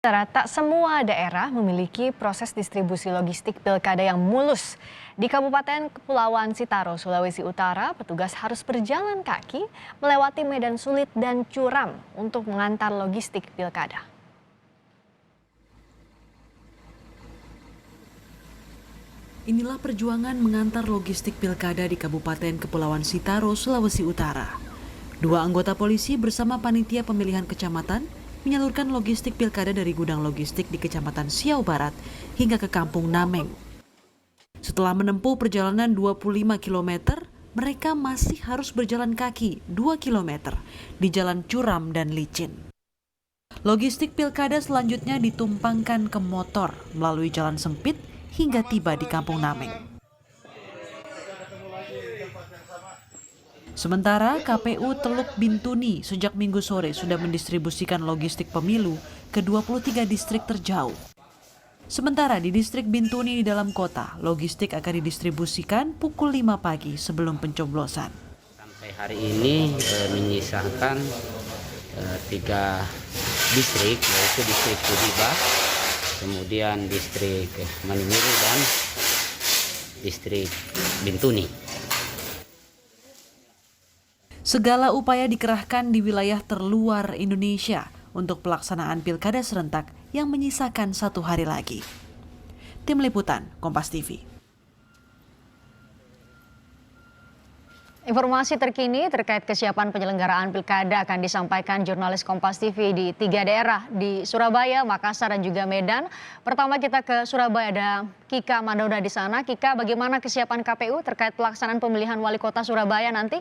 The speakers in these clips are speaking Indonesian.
Tak semua daerah memiliki proses distribusi logistik pilkada yang mulus. Di Kabupaten Kepulauan Sitaro, Sulawesi Utara, petugas harus berjalan kaki melewati medan sulit dan curam untuk mengantar logistik pilkada. Inilah perjuangan mengantar logistik pilkada di Kabupaten Kepulauan Sitaro, Sulawesi Utara. Dua anggota polisi bersama panitia pemilihan kecamatan menyalurkan logistik pilkada dari gudang logistik di Kecamatan Siau Barat hingga ke Kampung Nameng. Setelah menempuh perjalanan 25 km, mereka masih harus berjalan kaki 2 km di jalan curam dan licin. Logistik pilkada selanjutnya ditumpangkan ke motor melalui jalan sempit hingga tiba di Kampung Nameng. Sementara KPU Teluk Bintuni sejak Minggu sore sudah mendistribusikan logistik pemilu ke 23 distrik terjauh. Sementara di distrik Bintuni di dalam kota, logistik akan didistribusikan pukul 5 pagi sebelum pencoblosan. Sampai hari ini menyisakan 3 distrik, yaitu distrik Tudiba, kemudian distrik Manimuru dan distrik Bintuni. Segala upaya dikerahkan di wilayah terluar Indonesia untuk pelaksanaan pilkada serentak yang menyisakan 1 hari lagi. Tim Liputan, Kompas TV. Informasi terkini terkait kesiapan penyelenggaraan pilkada akan disampaikan jurnalis Kompas TV di 3 daerah di Surabaya, Makassar, dan juga Medan. Pertama kita ke Surabaya, ada Kika Mandauda di sana. Kika, bagaimana kesiapan KPU terkait pelaksanaan pemilihan wali kota Surabaya nanti?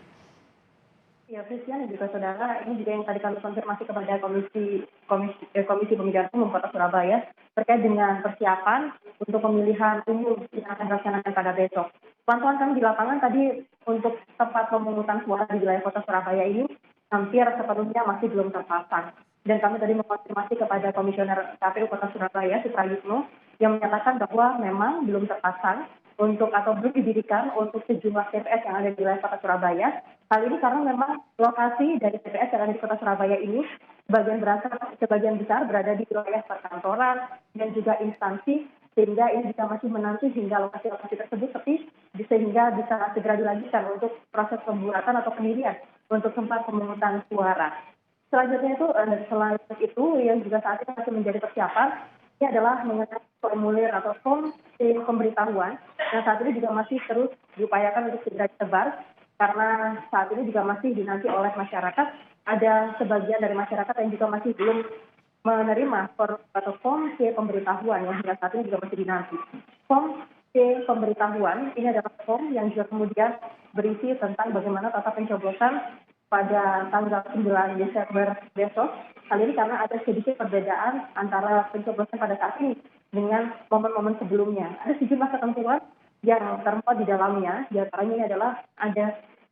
Ya, Christian dan juga saudara, ini juga yang tadi kami konfirmasi kepada Komisi Pemilihan Umum Kota Surabaya terkait dengan persiapan untuk pemilihan umum yang akan dilaksanakan pada besok. Pantauan kami di lapangan tadi untuk tempat pemungutan suara di wilayah Kota Surabaya ini hampir sepenuhnya masih belum terpasang. Dan kami tadi mengkonfirmasi kepada Komisioner KPU Kota Surabaya, Suprayitno, yang menyatakan bahwa memang belum terpasang atau belum didirikan untuk sejumlah TPS yang ada di wilayah Kota Surabaya. Hal ini karena memang lokasi dari TPS yang ada di Kota Surabaya ini sebagian besar berada di wilayah perkantoran dan juga instansi, sehingga ini bisa masih menanti hingga lokasi-lokasi tersebut sepi, sehingga bisa segera dilanjutkan untuk proses pembuatan atau pendirian untuk tempat pemungutan suara. Selanjutnya selain itu yang juga saat ini masih menjadi persiapan, ini adalah mengenai formulir atau form pemberitahuan yang saat ini juga masih terus diupayakan untuk segera disebar, karena saat ini juga masih dinanti oleh masyarakat. Ada sebagian dari masyarakat yang juga masih belum menerima form C pemberitahuan yang hingga saat ini juga masih dinanti. Form C pemberitahuan ini adalah form yang juga kemudian berisi tentang bagaimana tata pencoblosan pada tanggal 9 Desember besok. Hal ini karena ada sedikit perbedaan antara pencoblosan pada saat ini dengan momen-momen sebelumnya. Ada sejumlah ketentuan yang termuat di dalamnya, di antaranya ini adalah ada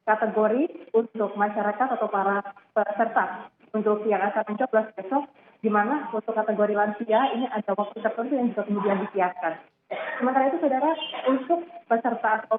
kategori untuk masyarakat atau para peserta untuk yang akan mencoblos besok, di mana untuk kategori lansia ini ada waktu tertentu yang juga kemudian disiapkan. Sementara itu, saudara, untuk peserta atau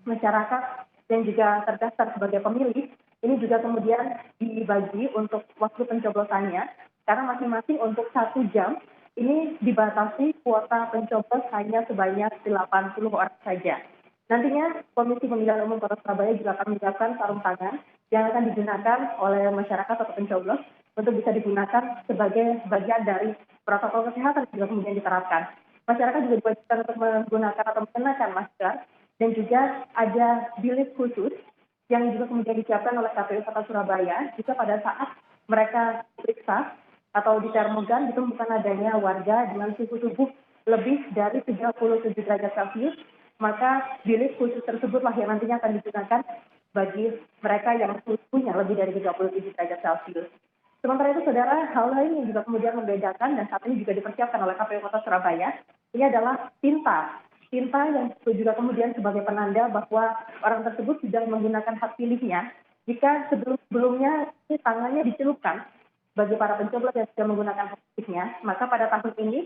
masyarakat yang juga terdaftar sebagai pemilih, ini juga kemudian dibagi untuk waktu pencoblosannya, karena masing-masing untuk 1 jam ini dibatasi kuota pencoblos hanya sebanyak 80 orang saja. Nantinya Komisi Pemilihan Umum Kota Surabaya juga akan menyiapkan sarung tangan yang akan digunakan oleh masyarakat atau pencoblos untuk bisa digunakan sebagai bagian dari protokol kesehatan yang juga kemudian diterapkan. Masyarakat juga diwajibkan untuk menggunakan atau mengenakan masker, dan juga ada bilik khusus yang juga kemudian disiapkan oleh KPU Kota Surabaya jika pada saat mereka periksa atau di termogan ditemukan adanya warga dengan suhu tubuh lebih dari 37 derajat Celcius, maka bilik khusus tersebutlah yang nantinya akan digunakan bagi mereka yang suhunya lebih dari 37 derajat Celcius. Sementara itu, saudara, hal lain yang juga kemudian membedakan dan saat ini juga dipersiapkan oleh KPU Kota Surabaya, ini adalah tinta yang juga kemudian sebagai penanda bahwa orang tersebut sudah menggunakan hak pilihnya. Jika sebelumnya tangannya dicelupkan bagi para pencoblos yang sudah menggunakan hak pilihnya, maka pada tahun ini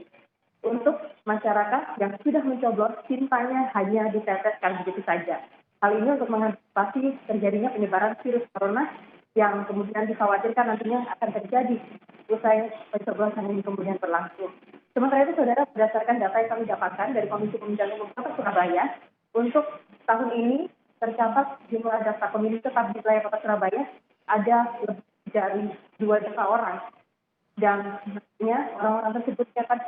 untuk masyarakat yang sudah mencoblos tintanya hanya diteteskan begitu saja. Hal ini untuk mengantisipasi terjadinya penyebaran virus corona yang kemudian dikhawatirkan nantinya akan terjadi usai pencoblosan ini kemudian berlangsung. Sementara itu, saudara, berdasarkan data yang kami dapatkan dari Komisi Pemilihan Umum Kota Surabaya, untuk tahun ini tercatat jumlah daftar pemilih tetap di wilayah Kota Surabaya ada lebih dari 2 juta orang. Dan nantinya orang-orang tersebut akan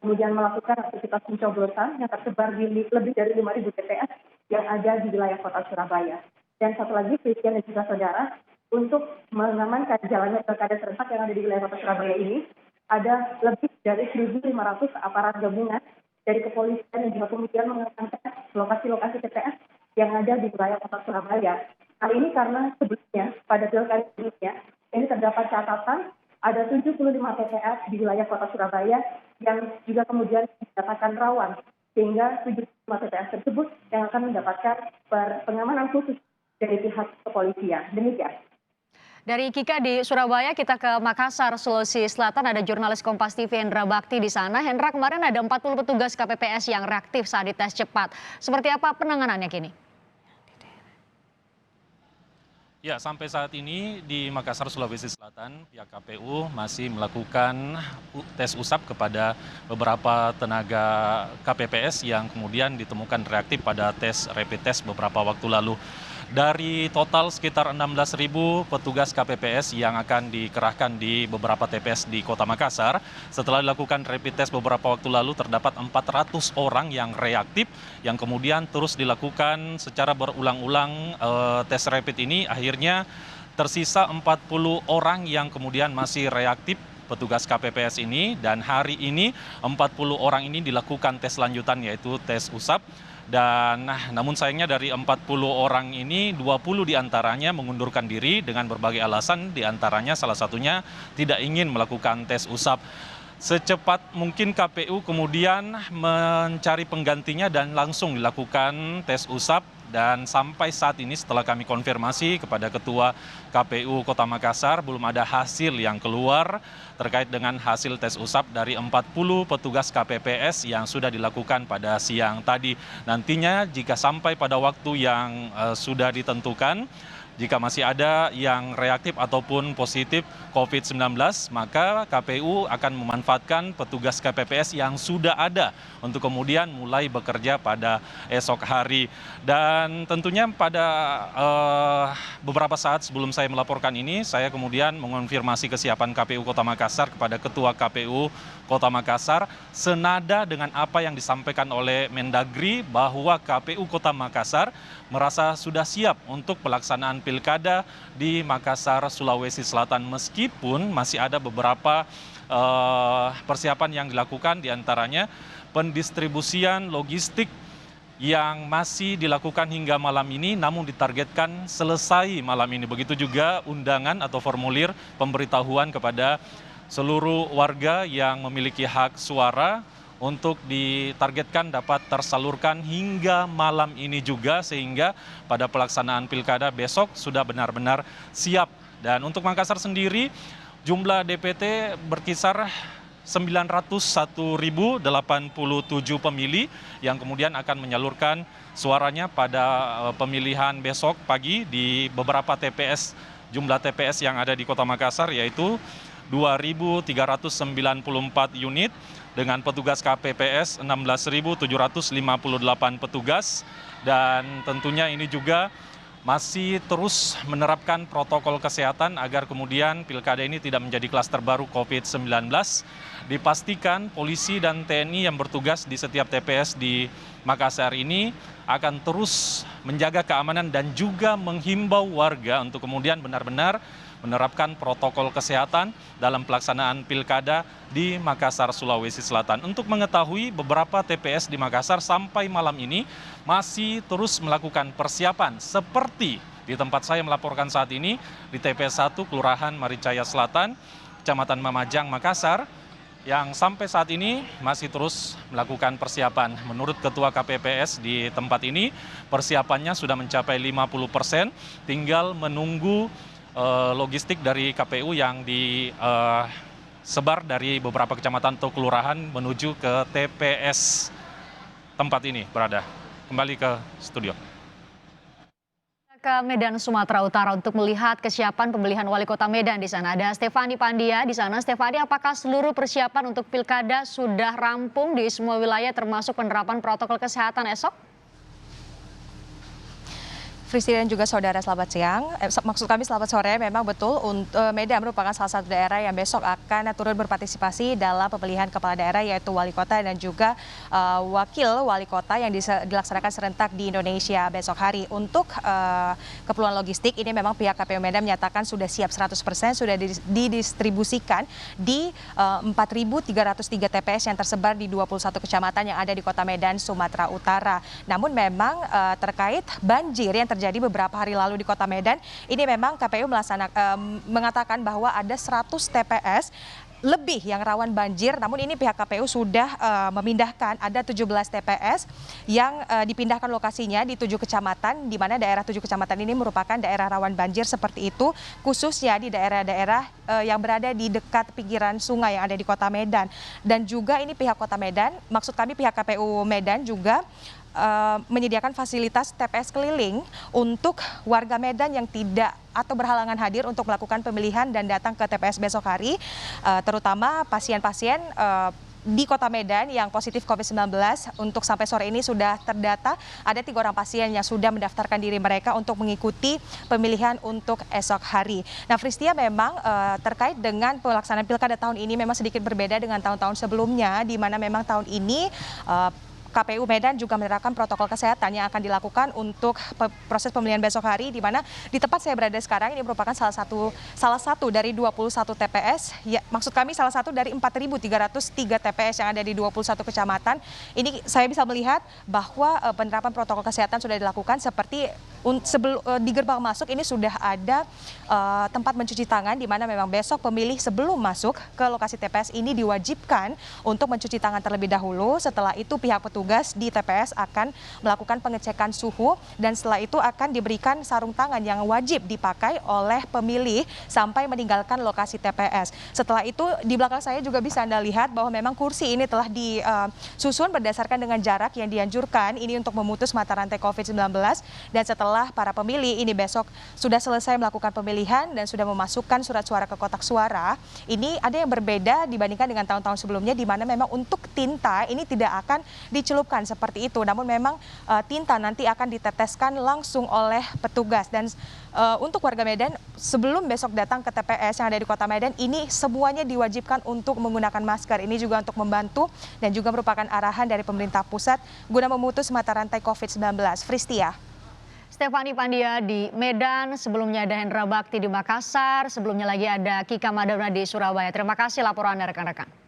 kemudian melakukan aktivitas pencoblosan yang tersebar di lebih dari 5.000 TPS yang ada di wilayah Kota Surabaya. Dan satu lagi, Christian dan juga saudara, untuk mengamankan jalannya pilkada serentak yang ada di wilayah Kota Surabaya ini, ada lebih dari 1.500 aparat gabungan dari kepolisian dan juga kemudian mengamankan lokasi-lokasi TPS yang ada di wilayah Kota Surabaya. Hal ini karena sebelumnya, pada pilkada sebelumnya, ini terdapat catatan ada 75 TPS di wilayah Kota Surabaya yang juga kemudian dikatakan rawan, sehingga 75 TPS tersebut yang akan mendapatkan pengamanan khusus dari pihak kepolisian. Demikian. Dari Kika di Surabaya, kita ke Makassar, Sulawesi Selatan. Ada jurnalis Kompas TV Hendra Bakti di sana. Hendra, kemarin ada 40 petugas KPPS yang reaktif saat dites cepat. Seperti apa penanganannya kini? Ya, sampai saat ini di Makassar, Sulawesi Selatan, pihak KPU masih melakukan tes usap kepada beberapa tenaga KPPS yang kemudian ditemukan reaktif pada tes rapid test beberapa waktu lalu. Dari total sekitar 16.000 petugas KPPS yang akan dikerahkan di beberapa TPS di Kota Makassar, setelah dilakukan rapid test beberapa waktu lalu terdapat 400 orang yang reaktif yang kemudian terus dilakukan secara berulang-ulang tes rapid ini, akhirnya tersisa 40 orang yang kemudian masih reaktif petugas KPPS ini, dan hari ini 40 orang ini dilakukan tes lanjutan yaitu tes usap. Dan namun sayangnya dari 40 orang ini 20 diantaranya mengundurkan diri dengan berbagai alasan, diantaranya salah satunya tidak ingin melakukan tes usap. Secepat mungkin KPU kemudian mencari penggantinya dan langsung dilakukan tes usap. Dan sampai saat ini setelah kami konfirmasi kepada Ketua KPU Kota Makassar, belum ada hasil yang keluar terkait dengan hasil tes usap dari 40 petugas KPPS yang sudah dilakukan pada siang tadi. Nantinya jika sampai pada waktu yang sudah ditentukan, jika masih ada yang reaktif ataupun positif COVID-19, maka KPU akan memanfaatkan petugas KPPS yang sudah ada untuk kemudian mulai bekerja pada esok hari. Dan tentunya pada beberapa saat sebelum saya melaporkan ini, saya kemudian mengonfirmasi kesiapan KPU Kota Makassar kepada Ketua KPU Kota Makassar, senada dengan apa yang disampaikan oleh Mendagri bahwa KPU Kota Makassar merasa sudah siap untuk pelaksanaan pilkada di Makassar, Sulawesi Selatan, meskipun masih ada beberapa persiapan yang dilakukan, diantaranya pendistribusian logistik yang masih dilakukan hingga malam ini, namun ditargetkan selesai malam ini. Begitu juga undangan atau formulir pemberitahuan kepada seluruh warga yang memiliki hak suara untuk ditargetkan dapat tersalurkan hingga malam ini juga, sehingga pada pelaksanaan pilkada besok sudah benar-benar siap. Dan untuk Makassar sendiri, jumlah DPT berkisar 901.087 pemilih yang kemudian akan menyalurkan suaranya pada pemilihan besok pagi di beberapa TPS, jumlah TPS yang ada di Kota Makassar yaitu 2.394 unit dengan petugas KPPS 16.758 petugas, dan tentunya ini juga masih terus menerapkan protokol kesehatan agar kemudian pilkada ini tidak menjadi klaster baru COVID-19. Dipastikan polisi dan TNI yang bertugas di setiap TPS di Makassar ini akan terus menjaga keamanan dan juga menghimbau warga untuk kemudian benar-benar menerapkan protokol kesehatan dalam pelaksanaan pilkada di Makassar, Sulawesi Selatan. Untuk mengetahui beberapa TPS di Makassar sampai malam ini masih terus melakukan persiapan seperti di tempat saya melaporkan saat ini di TPS 1 Kelurahan Maricaya Selatan, Kecamatan Mamajang, Makassar, yang sampai saat ini masih terus melakukan persiapan. Menurut Ketua KPPS di tempat ini, persiapannya sudah mencapai 50%, tinggal menunggu logistik dari KPU yang disebar dari beberapa kecamatan atau kelurahan menuju ke TPS tempat ini berada. Kembali ke studio. Ke Medan, Sumatera Utara untuk melihat kesiapan pemilihan wali kota Medan di sana. Ada Stefani Pandia di sana. Stefani, apakah seluruh persiapan untuk pilkada sudah rampung di semua wilayah termasuk penerapan protokol kesehatan esok? Fristi dan juga saudara, selamat siang. Maksud kami selamat sore. Memang betul, Medan merupakan salah satu daerah yang besok akan turut berpartisipasi dalam pemilihan kepala daerah, yaitu wali kota dan juga wakil wali kota yang dilaksanakan serentak di Indonesia besok hari. Untuk keperluan logistik ini memang pihak KPU Medan menyatakan sudah siap 100%, sudah didistribusikan di 4.303 TPS yang tersebar di 21 kecamatan yang ada di kota Medan, Sumatera Utara. Namun memang terkait banjir yang terjadi beberapa hari lalu di kota Medan, ini memang KPU mengatakan bahwa ada 100 TPS lebih yang rawan banjir, namun ini pihak KPU sudah memindahkan ada 17 TPS yang dipindahkan lokasinya di 7 kecamatan, di mana daerah 7 kecamatan ini merupakan daerah rawan banjir seperti itu, khususnya di daerah-daerah yang berada di dekat pinggiran sungai yang ada di kota Medan. Dan juga ini pihak kota Medan, maksud kami pihak KPU Medan juga menyediakan fasilitas TPS keliling untuk warga Medan yang tidak atau berhalangan hadir untuk melakukan pemilihan dan datang ke TPS besok hari, terutama pasien-pasien di kota Medan yang positif COVID-19. Untuk sampai sore ini sudah terdata ada 3 orang pasien yang sudah mendaftarkan diri mereka untuk mengikuti pemilihan untuk esok hari. Nah, Fristia, memang terkait dengan pelaksanaan pilkada tahun ini memang sedikit berbeda dengan tahun-tahun sebelumnya, di mana memang tahun ini KPU Medan juga menerapkan protokol kesehatan yang akan dilakukan untuk proses pemilihan besok hari, di mana di tempat saya berada sekarang ini merupakan salah satu dari 21 TPS, ya, maksud kami salah satu dari 4.303 TPS yang ada di 21 kecamatan. Ini saya bisa melihat bahwa penerapan protokol kesehatan sudah dilakukan, seperti di gerbang masuk ini sudah ada tempat mencuci tangan, di mana memang besok pemilih sebelum masuk ke lokasi TPS ini diwajibkan untuk mencuci tangan terlebih dahulu. Setelah itu pihak petugas di TPS akan melakukan pengecekan suhu, dan setelah itu akan diberikan sarung tangan yang wajib dipakai oleh pemilih sampai meninggalkan lokasi TPS. Setelah itu di belakang saya juga bisa Anda lihat bahwa memang kursi ini telah disusun berdasarkan dengan jarak yang dianjurkan ini untuk memutus mata rantai COVID-19, dan setelah para pemilih ini besok sudah selesai melakukan pemilihan dan sudah memasukkan surat suara ke kotak suara, ini ada yang berbeda dibandingkan dengan tahun-tahun sebelumnya, di mana memang untuk tinta ini tidak akan dicelupkan seperti itu, namun memang tinta nanti akan diteteskan langsung oleh petugas. Dan untuk warga Medan sebelum besok datang ke TPS yang ada di kota Medan, ini semuanya diwajibkan untuk menggunakan masker. Ini juga untuk membantu dan juga merupakan arahan dari pemerintah pusat guna memutus mata rantai COVID-19. Fristia. Stefani Pandia di Medan, sebelumnya ada Hendra Bakti di Makassar, sebelumnya lagi ada Kika Madona di Surabaya. Terima kasih laporan Anda rekan-rekan.